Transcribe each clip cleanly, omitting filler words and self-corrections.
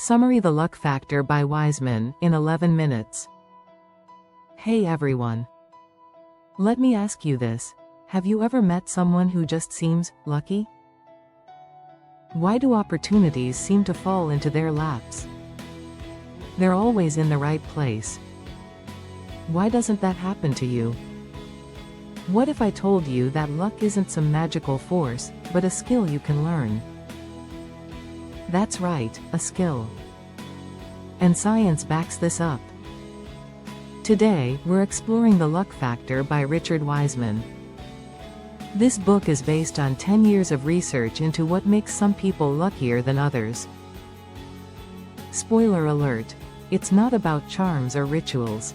Summary: The Luck Factor by Wiseman, in 11 minutes. Hey everyone. Let me ask you this. Have you ever met someone who just seems lucky? Why do opportunities seem to fall into their laps? They're always in the right place. Why doesn't that happen to you? What if I told you that luck isn't some magical force, but a skill you can learn? That's right, a skill. And science backs this up. Today, we're exploring The Luck Factor by Richard Wiseman. This book is based on 10 years of research into what makes some people luckier than others. Spoiler alert: it's not about charms or rituals.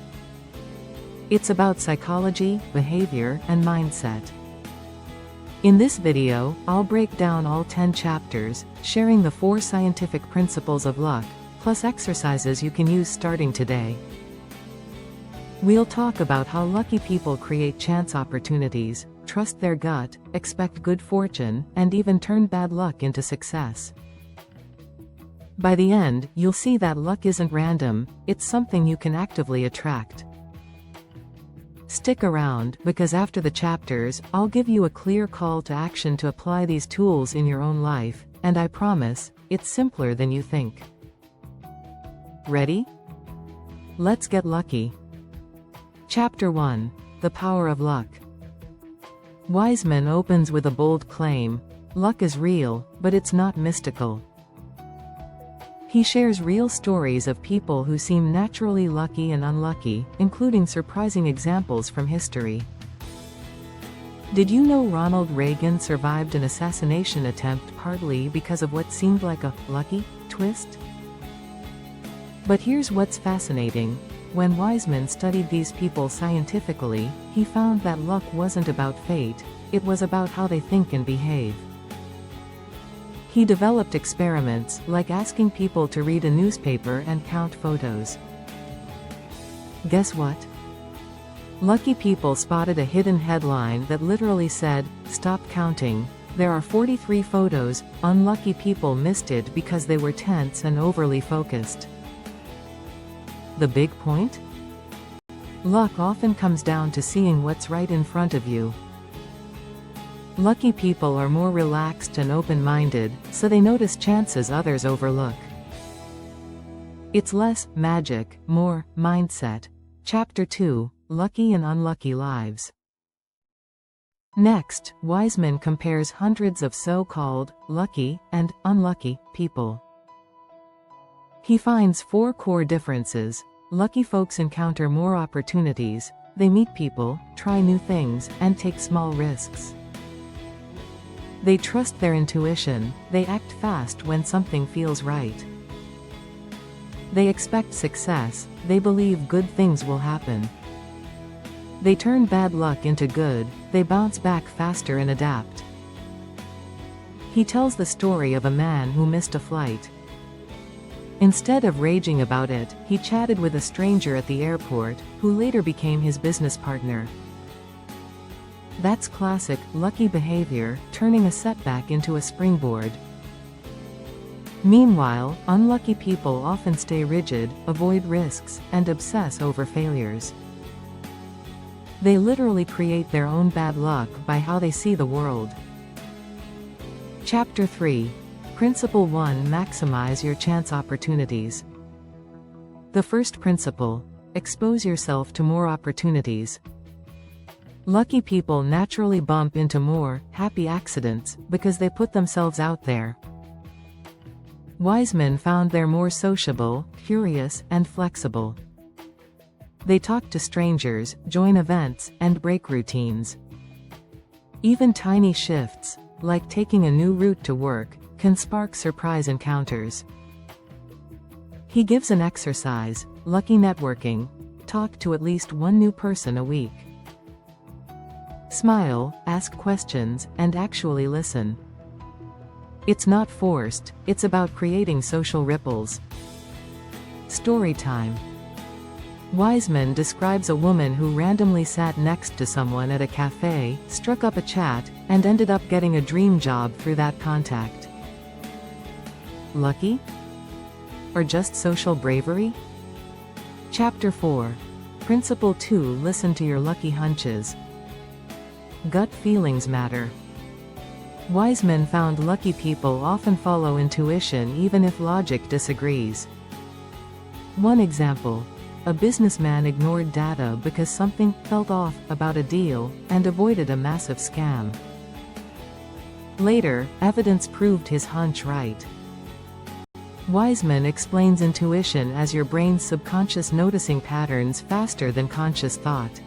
It's about psychology, behavior, and mindset. In this video, I'll break down all 10 chapters, sharing the 4 scientific principles of luck, plus exercises you can use starting today. We'll talk about how lucky people create chance opportunities, trust their gut, expect good fortune, and even turn bad luck into success. By the end, you'll see that luck isn't random, it's something you can actively attract. Stick around, because after the chapters, I'll give you a clear call to action to apply these tools in your own life, and I promise, it's simpler than you think. Ready? Let's get lucky. Chapter 1: The Power of Luck. Wiseman opens with a bold claim: luck is real, but it's not mystical. He shares real stories of people who seem naturally lucky and unlucky, including surprising examples from history. Did you know Ronald Reagan survived an assassination attempt partly because of what seemed like a lucky twist? But here's what's fascinating. When Wiseman studied these people scientifically, he found that luck wasn't about fate, it was about how they think and behave. He developed experiments, like asking people to read a newspaper and count photos. Guess what? Lucky people spotted a hidden headline that literally said, "Stop counting. There are 43 photos." Unlucky people missed it because they were tense and overly focused. The big point? Luck often comes down to seeing what's right in front of you. Lucky people are more relaxed and open-minded, so they notice chances others overlook. It's less magic, more mindset. Chapter 2: Lucky and Unlucky Lives. Next, Wiseman compares hundreds of so-called lucky and unlucky people. He finds 4 core differences. Lucky folks encounter more opportunities, they meet people, try new things, and take small risks. They trust their intuition, they act fast when something feels right. They expect success, they believe good things will happen. They turn bad luck into good, they bounce back faster and adapt. He tells the story of a man who missed a flight. Instead of raging about it, he chatted with a stranger at the airport, who later became his business partner. That's classic, lucky behavior, turning a setback into a springboard. Meanwhile, unlucky people often stay rigid, avoid risks, and obsess over failures. They literally create their own bad luck by how they see the world. Chapter 3: Principle 1: Maximize your chance opportunities. The first principle: expose yourself to more opportunities. Lucky people naturally bump into more happy accidents because they put themselves out there. Wiseman found they're more sociable, curious, and flexible. They talk to strangers, join events, and break routines. Even tiny shifts, like taking a new route to work, can spark surprise encounters. He gives an exercise: lucky networking. Talk to at least one new person a week. Smile, ask questions, and actually listen. It's not forced, it's about creating social ripples. Story time. Wiseman describes a woman who randomly sat next to someone at a cafe, struck up a chat, and ended up getting a dream job through that contact. Lucky? or just social bravery? Chapter 4. Principle 2. Listen to your lucky hunches. Gut feelings matter. Wise men found lucky people often follow intuition even if logic disagrees. One example. A businessman ignored data because something felt off about a deal, and avoided a massive scam. Later, evidence proved his hunch right. Wiseman explains intuition as your brain's subconscious noticing patterns faster than conscious thought.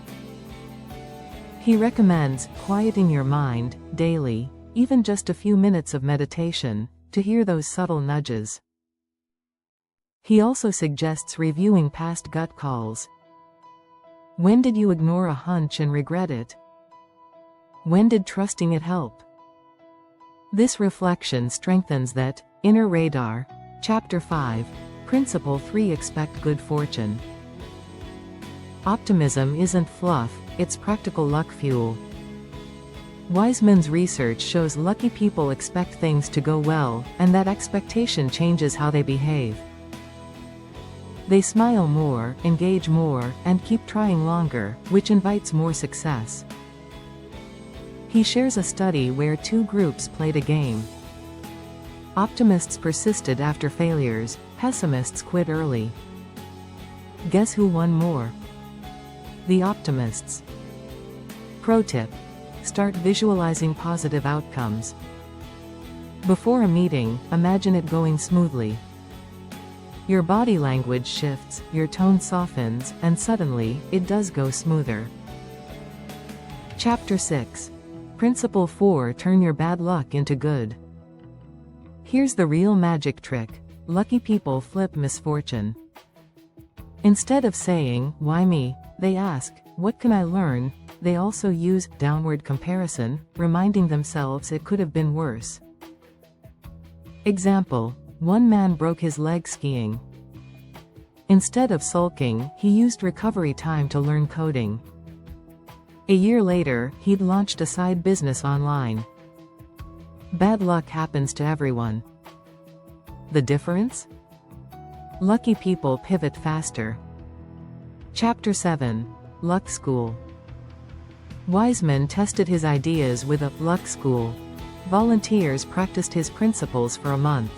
He recommends quieting your mind daily, even just a few minutes of meditation, to hear those subtle nudges. He also suggests reviewing past gut calls. When did you ignore a hunch and regret it? When did trusting it help? This reflection strengthens that inner radar. Chapter 5. Principle 3. Expect good fortune. Optimism isn't fluff, it's practical luck fuel. Wiseman's research shows lucky people expect things to go well, and that expectation changes how they behave. They smile more, engage more, and keep trying longer, which invites more success. He shares a study where two groups played a game. Optimists persisted after failures, pessimists quit early. Guess who won more? The optimists. Pro tip. Start visualizing positive outcomes. Before a meeting, imagine it going smoothly. Your body language shifts, your tone softens, and suddenly, it does go smoother. Chapter 6. Principle 4. Turn your bad luck into good. Here's the real magic trick. Lucky people flip misfortune. Instead of saying, "Why me?" they ask, "What can I learn?" They also use downward comparison, reminding themselves it could have been worse. Example. One man broke his leg skiing. Instead of sulking, he used recovery time to learn coding. A year later, he'd launched a side business online. Bad luck happens to everyone. The difference? Lucky people pivot faster. Chapter 7. Luck School. Wiseman tested his ideas with a luck school. Volunteers practiced his principles for a month.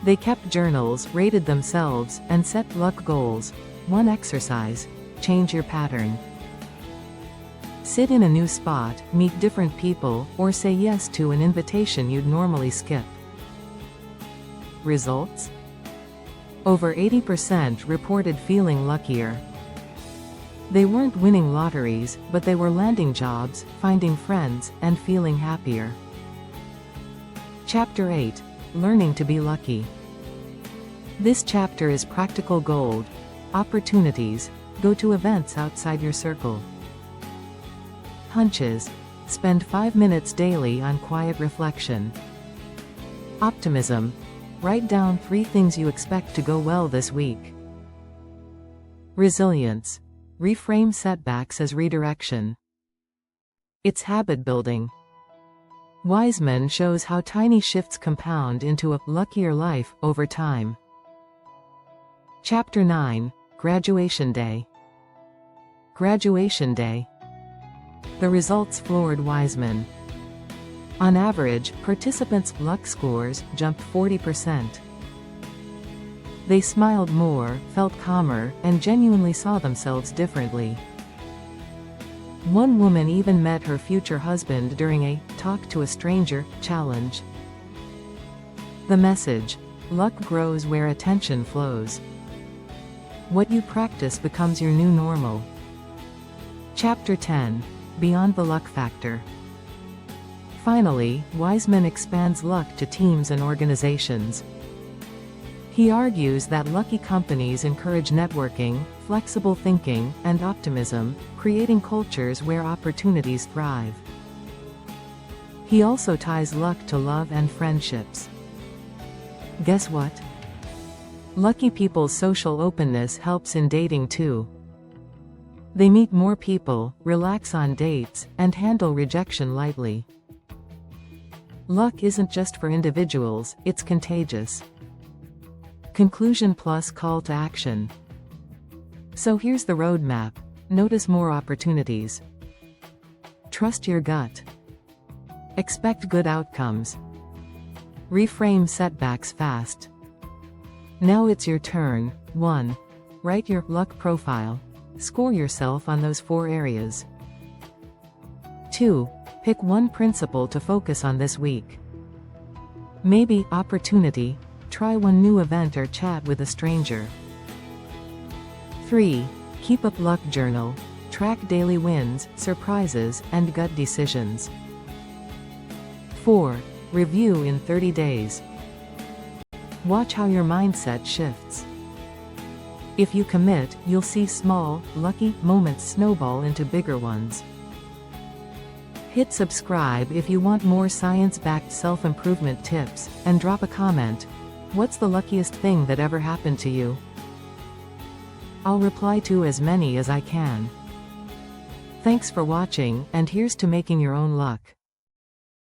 They kept journals, rated themselves, and set luck goals. One exercise. Change your pattern. Sit in a new spot, meet different people, or say yes to an invitation you'd normally skip. Results? Over 80% reported feeling luckier. They weren't winning lotteries, but they were landing jobs, finding friends, and feeling happier. Chapter 8. Learning to be lucky. This chapter is practical gold. Opportunities. Go to events outside your circle. Hunches. Spend 5 minutes daily on quiet reflection. Optimism. Write down 3 things you expect to go well this week. Resilience. Reframe setbacks as redirection. It's habit building. Wiseman shows how tiny shifts compound into a luckier life over time. Chapter 9. Graduation Day. Graduation Day. The results floored Wiseman. On average, participants' luck scores jumped 40%. They smiled more, felt calmer, and genuinely saw themselves differently. One woman even met her future husband during a "talk to a stranger" challenge. The message: luck grows where attention flows. What you practice becomes your new normal. Chapter 10. Beyond the luck factor. Finally, Wiseman expands luck to teams and organizations. He argues that lucky companies encourage networking, flexible thinking, and optimism, creating cultures where opportunities thrive. He also ties luck to love and friendships. Guess what? Lucky people's social openness helps in dating too. They meet more people, relax on dates, and handle rejection lightly. Luck isn't just for individuals, it's contagious. Conclusion plus call to action. So here's the roadmap. Notice more opportunities. Trust your gut. Expect good outcomes. Reframe setbacks fast. Now it's your turn. 1. Write your luck profile. Score yourself on those 4 areas. 2. Pick one principle to focus on this week. Maybe opportunity. Try one new event or chat with a stranger. 3. Keep up luck journal. Track daily wins, surprises, and gut decisions. 4. Review in 30 days. Watch how your mindset shifts. If you commit, you'll see small, lucky moments snowball into bigger ones. Hit subscribe if you want more science-backed self-improvement tips, and drop a comment. What's the luckiest thing that ever happened to you? I'll reply to as many as I can. Thanks for watching, and here's to making your own luck.